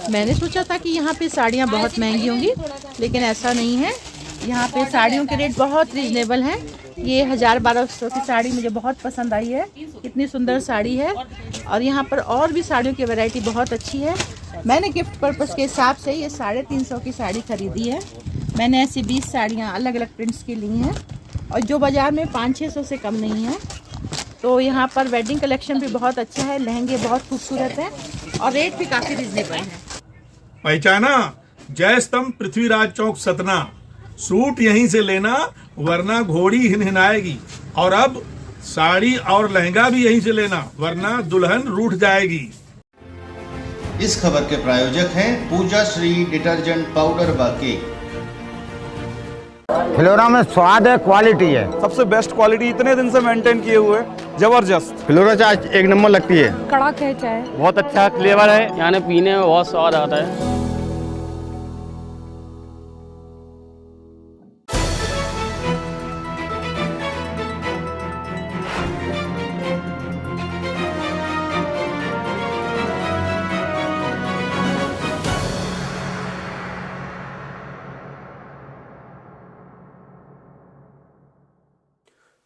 मैंने सोचा था कि यहाँ पे साड़ियाँ बहुत महंगी होंगी, लेकिन ऐसा नहीं है। यहाँ पे साड़ियों के रेट बहुत रिजनेबल हैं। ये 1000-1200 की साड़ी मुझे बहुत पसंद आई है। इतनी सुंदर साड़ी है। और यहाँ पर और भी साड़ियों की वैरायटी बहुत अच्छी है। मैंने गिफ्ट पर्पज़ के हिसाब से ये 350 की साड़ी खरीदी है। मैंने ऐसी 20 साड़ियाँ अलग अलग प्रिंट्स की ली हैं, और जो बाज़ार में 500-600 से कम नहीं है। तो यहाँ पर वेडिंग कलेक्शन भी बहुत अच्छा है, लहंगे बहुत खूबसूरत हैं, और रेट भी काफ़ी रिजनेबल है। पहचाना? जय स्तंभ पृथ्वीराज चौक सतना। सूट यहीं से लेना, वरना घोड़ी हिनहिनाएगी। और अब साड़ी और लहंगा भी यहीं से लेना, वरना दुल्हन रूठ जाएगी। इस खबर के प्रायोजक हैं पूजा श्री डिटर्जेंट पाउडर व केक। फ्लोरा में स्वाद है, क्वालिटी है, सबसे बेस्ट क्वालिटी इतने दिन से मेंटेन किए हुए, जबरदस्त। फ्लोरा चाय एक नंबर लगती है, कड़क है चाय, बहुत अच्छा फ्लेवर है, यानी पीने में बहुत स्वाद आता है।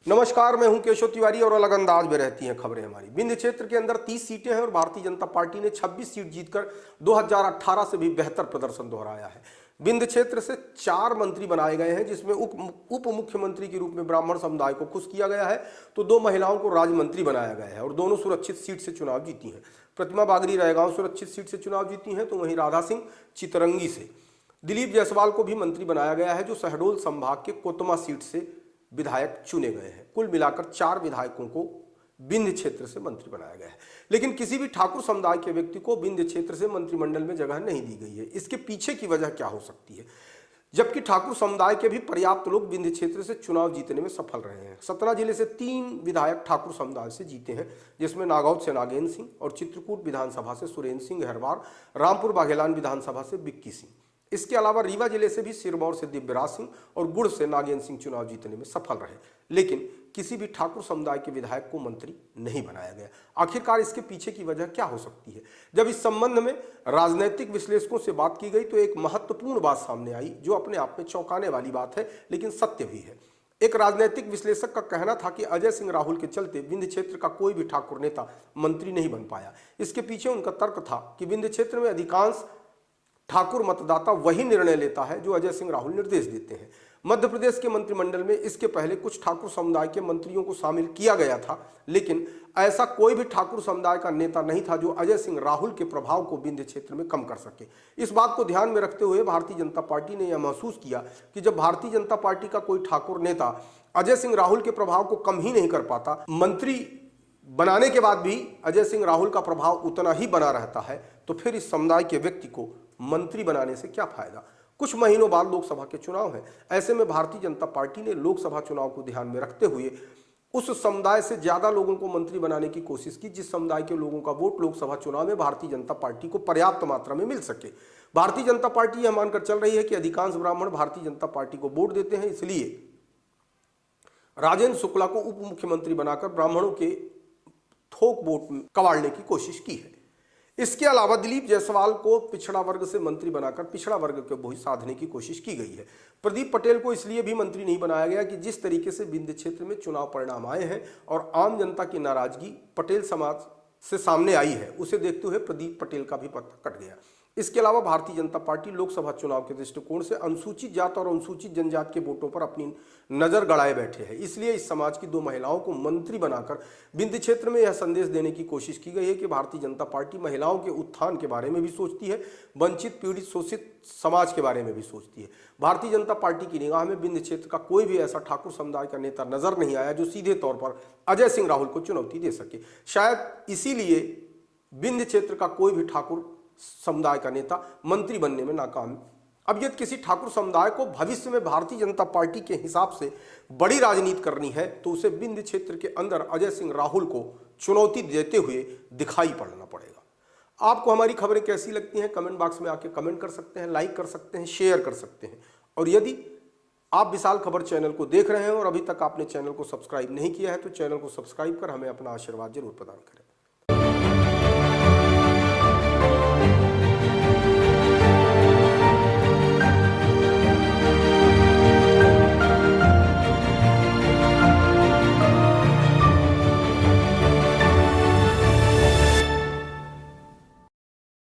नमस्कार, मैं हूं केशव तिवारी और अलग अंदाज में रहती हैं खबरें हमारी। विंध्य क्षेत्र के अंदर 30 सीटें हैं और भारतीय जनता पार्टी ने 26 सीट जीतकर 2018 से भी बेहतर प्रदर्शन दोहराया है। विंध्य क्षेत्र से 4 मंत्री बनाए गए हैं, जिसमें उप मुख्यमंत्री के रूप में ब्राह्मण समुदाय को खुश किया गया है, तो 2 महिलाओं को राज्य मंत्री बनाया गया है और दोनों सुरक्षित सीट से चुनाव जीती हैं। प्रतिमा बागरी रायगांव सुरक्षित सीट से चुनाव जीती हैं, तो वहीं राधा सिंह चितरंगी से। दिलीप जायसवाल को भी मंत्री बनाया गया है, जो शहडोल संभाग के कोतमा सीट से विधायक चुने गए हैं। कुल मिलाकर 4 विधायकों को विंध्य क्षेत्र से मंत्री बनाया गया है, लेकिन किसी भी ठाकुर समुदाय के व्यक्ति को विंध्य क्षेत्र से मंत्रिमंडल में जगह नहीं दी गई है। इसके पीछे की वजह क्या हो सकती है? जबकि ठाकुर समुदाय के भी पर्याप्त लोग विंध्य क्षेत्र से चुनाव जीतने में सफल रहे हैं। सतना जिले से 3 विधायक ठाकुर समुदाय से जीते हैं, जिसमें नागौद से नागेंद्र सिंह और चित्रकूट विधानसभा से सुरेंद्र सिंह गहरवार, रामपुर बाघेलान विधानसभा से बिक्की सिंह। इसके अलावा रीवा जिले से भी सिरमौर से दिव्यराज सिंह और गुड़ से नागेंद्र सिंह चुनाव जीतने में सफल रहे, लेकिन किसी भी ठाकुर समुदाय के विधायक को मंत्री नहीं बनाया गया। आखिरकार इसके पीछे की वजह क्या हो सकती है? जब इस संबंध में राजनीतिक विश्लेषकों से बात की गई, तो एक महत्वपूर्ण बात सामने आई, जो अपने आप में चौंकाने वाली बात है, लेकिन सत्य भी है। एक राजनीतिक विश्लेषक का कहना था कि अजय सिंह राहुल के चलते विंध्य क्षेत्र का कोई भी ठाकुर नेता मंत्री नहीं बन पाया। इसके पीछे उनका तर्क था कि विंध्य क्षेत्र में अधिकांश ठाकुर मतदाता वही निर्णय लेता है जो अजय सिंह राहुल निर्देश देते हैं। मध्य प्रदेश के मंत्रिमंडल में इसके पहले कुछ ठाकुर समुदाय के मंत्रियों को शामिल किया गया था, लेकिन ऐसा कोई भी ठाकुर समुदाय का नेता नहीं था जो अजय सिंह राहुल के प्रभाव को विंध्य क्षेत्र में कम कर सके। इस बात को ध्यान में रखते हुए भारतीय जनता पार्टी ने यह महसूस किया कि जब भारतीय जनता पार्टी का कोई ठाकुर नेता अजय सिंह राहुल के प्रभाव को कम ही नहीं कर पाता, मंत्री बनाने के बाद भी अजय सिंह राहुल का प्रभाव उतना ही बना रहता है, तो फिर इस समुदाय के व्यक्ति को मंत्री बनाने से क्या फायदा? कुछ महीनों बाद लोकसभा के चुनाव हैं। ऐसे में भारतीय जनता पार्टी ने लोकसभा चुनाव को ध्यान में रखते हुए उस समुदाय से ज्यादा लोगों को मंत्री बनाने की कोशिश की, जिस समुदाय के लोगों का वोट लोकसभा चुनाव में भारतीय जनता पार्टी को पर्याप्त मात्रा में मिल सके। भारतीय जनता पार्टी यह मानकर चल रही है कि अधिकांश ब्राह्मण भारतीय जनता पार्टी को वोट देते हैं, इसलिए राजेंद्र शुक्ला को उप मुख्यमंत्री बनाकर ब्राह्मणों के थोक वोट कबाड़ने की कोशिश की है। इसके अलावा दिलीप जायसवाल को पिछड़ा वर्ग से मंत्री बनाकर पिछड़ा वर्ग के बोझ साधने की कोशिश की गई है। प्रदीप पटेल को इसलिए भी मंत्री नहीं बनाया गया कि जिस तरीके से विंध्य क्षेत्र में चुनाव परिणाम आए हैं और आम जनता की नाराजगी पटेल समाज से सामने आई है, उसे देखते हुए प्रदीप पटेल का भी पत्ता कट गया। इसके अलावा भारतीय जनता पार्टी लोकसभा चुनाव के दृष्टिकोण से अनुसूचित जात और अनुसूचित जनजात के वोटों पर अपनी नजर गड़ाए बैठे हैं। इसलिए इस समाज की 2 महिलाओं को मंत्री बनाकर विंध्य क्षेत्र में यह संदेश देने की कोशिश की गई है कि भारतीय जनता पार्टी महिलाओं के उत्थान के बारे में भी सोचती है, वंचित, पीड़ित, शोषित समाज के बारे में भी सोचती है। भारतीय जनता पार्टी की निगाह में विंध्य क्षेत्र का कोई भी ऐसा ठाकुर समुदाय का नेता नजर नहीं आया जो सीधे तौर पर अजय सिंह राहुल को चुनौती दे सके। शायद इसीलिए विंध्य क्षेत्र का कोई भी ठाकुर समुदाय का नेता मंत्री बनने में नाकाम। अब यदि किसी ठाकुर समुदाय को भविष्य में भारतीय जनता पार्टी के हिसाब से बड़ी राजनीति करनी है, तो उसे विंध्य क्षेत्र के अंदर अजय सिंह राहुल को चुनौती देते हुए दिखाई पड़ना पड़ेगा। आपको हमारी खबरें कैसी लगती हैं? कमेंट बॉक्स में आके कमेंट कर सकते हैं, लाइक कर सकते हैं, शेयर कर सकते हैं। और यदि आप विशाल खबर चैनल को देख रहे हैं और अभी तक आपने चैनल को सब्सक्राइब नहीं किया है, तो चैनल को सब्सक्राइब कर हमें अपना आशीर्वाद जरूर प्रदान करें।